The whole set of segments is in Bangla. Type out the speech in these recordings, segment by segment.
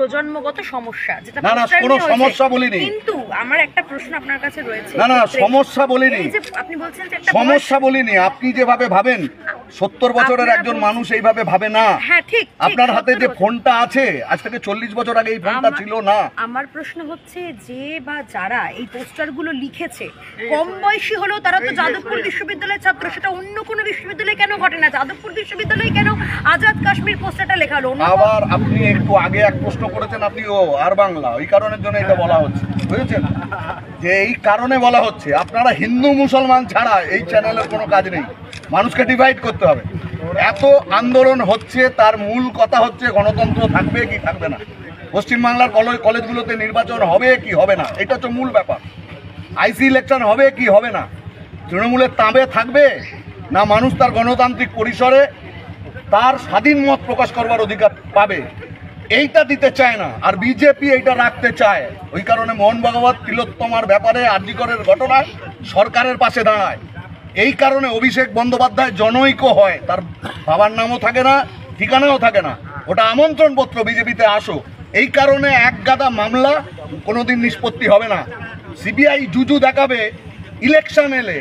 প্রজন্মগত সমস্যা, যেটা না না কোনো সমস্যা বলিনি, কিন্তু আমার একটা প্রশ্ন আপনার কাছে রয়েছে। না না সমস্যা বলিনি, আপনি বলছেন যে একটা সমস্যা বলিনি, আপনি যেভাবে ভাবেন 70 বছরের একজন মানুষ এইভাবে ভাবে না। হ্যাঁ ঠিক, আপনার হাতে যে ফোনটা আছে আজ থেকে 40 বছর আগে এই ফোনটা ছিল না। আমার প্রশ্ন হচ্ছে যে বা যারা এই পোস্টারগুলো লিখেছে কম বয়সী হলেও তারা তো যাদবপুর বিশ্ববিদ্যালয়ের ছাত্র, সেটা অন্য কোনো বিশ্ববিদ্যালয়ে কেন ঘটে না? যাদবপুর বিশ্ববিদ্যালয়ে কেন আজাদ কাশ্মীর পোস্টারটা লেখা হলো? আবার আপনি একটু আগে এক প্রশ্ন করেছেন, আপনি আর বাংলা, ওই কারণের জন্য এটা বলা হচ্ছে, বুঝেছেন? যে এই কারণে বলা হচ্ছে আপনারা হিন্দু মুসলমান ছাড়া এই চ্যানেলের কোনো কাজ নেই, মানুষকে ডিভাইড করতে হবে। এত আন্দোলন হচ্ছে, তার মূল কথা হচ্ছে গণতন্ত্র থাকবে কি থাকবে না, পশ্চিমবাংলার কলেজগুলোতে নির্বাচন হবে কি হবে না, এটা হচ্ছে মূল ব্যাপার। আইসি ইলেকশন হবে কি হবে না, তৃণমূলের তাঁবে থাকবে না মানুষ তার গণতান্ত্রিক পরিসরে তার স্বাধীন মত প্রকাশ করবার অধিকার পাবে, এইটা দিতে চায় না। আর বিজেপি এইটা রাখতে চায়, ওই কারণে মোহন ভাগবত তিলোত্তমার ব্যাপারে আরজিকরের ঘটনায় সরকারের পাশে দাঁড়ায়। এই কারণে অভিষেক বন্দ্যোপাধ্যায় জনৈক হয়, তার বাবার নামও থাকে না, ঠিকানাও থাকে না, ওটা আমন্ত্রণ পত্র বিজেপিতে আসো। এই কারণে এক গাদা মামলা কোনোদিন নিষ্পত্তি হবে না। সিবিআই জুজু দেখাবে ইলেকশন এলে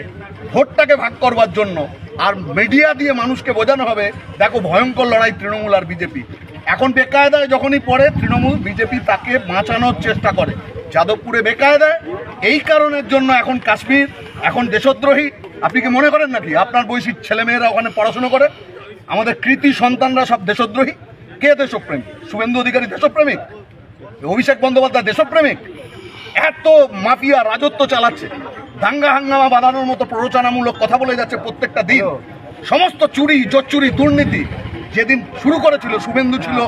ভোটটাকে ভাগ করবার জন্য, আর মিডিয়া দিয়ে মানুষকে বোঝানো হবে দেখো ভয়ঙ্কর লড়াই তৃণমূল আর বিজেপি। এখন বেকায়দায় যখনই পড়ে তৃণমূল, বিজেপি তাকে বাঁচানোর চেষ্টা করে, যাদবপুরে বেকায়দায়। এই কারণের জন্য এখন কাশ্মীর, এখন দেশদ্রোহী। আপনি কি মনে করেন নাকি আপনার বয়সী ছেলেমেয়েরা ওখানে পড়াশুনো করে? আমাদের কৃতি সন্তানরা সব দেশদ্রোহী? কে দেশপ্রেমিক? শুভেন্দু অধিকারী দেশপ্রেমিক? অভিষেক বন্দ্যোপাধ্যায় দেশপ্রেমিক? এত মাফিয়া রাজত্ব চালাচ্ছে, দাঙ্গা হাঙ্গামা বাঁধানোর মতো প্ররোচনামূলক কথা বলে যাচ্ছে প্রত্যেকটা দিন। সমস্ত চুরি, জোচ্চুরি, দুর্নীতি যেদিন শুরু করেছিল শুভেন্দু ছিল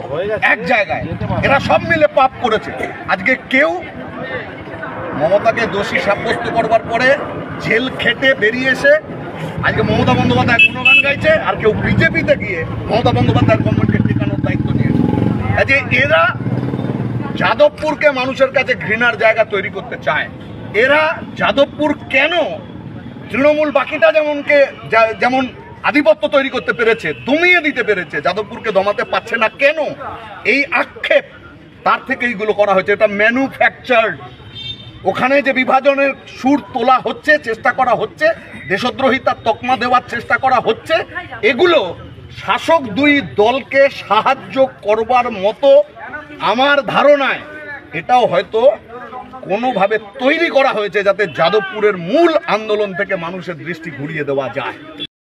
এক জায়গায়, এরা সব মিলে পাপ করেছে। আজকে কেউ মমতাকে দোষী সাব্যস্ত করবার পরে জেল খেটে বেরিয়ে এসে আজকে মমতা বন্দ্যোপাধ্যায় গুণগান গাইছে, আর কেউ বিজেপিতে গিয়ে মমতা বন্দ্যোপাধ্যায়ের গভর্নমেন্টকে টেকানোর দায়িত্ব নিয়েছে। যে এরা যাদবপুরকে মানুষের কাছে ঘৃণার জায়গা তৈরি করতে চায়। এরা যাদবপুর কেন তৃণমূল বাকিটা যেমন আধিপত্য তৈরি করতে পেরেছে, দমিয়ে দিতে পেরেছে, যাদবপুরকে দমাতে পারছে না কেন, এই আক্ষেপ, তার থেকে এইগুলো করা হয়েছে। এটা ম্যানুফ্যাকচার্ড। ওখানে যে বিভাজনের সুর তোলা হচ্ছে, চেষ্টা করা হচ্ছে, দেশদ্রোহিতার তকমা দেওয়ার চেষ্টা করা হচ্ছে, এগুলো শাসক দুই দলকে সাহায্য করবার মতো আমার ধারণায় এটাও হয়তো কোনোভাবে তৈরি করা হয়েছে যাতে যাদবপুরের মূল আন্দোলন থেকে মানুষের দৃষ্টি ঘুরিয়ে দেওয়া যায়।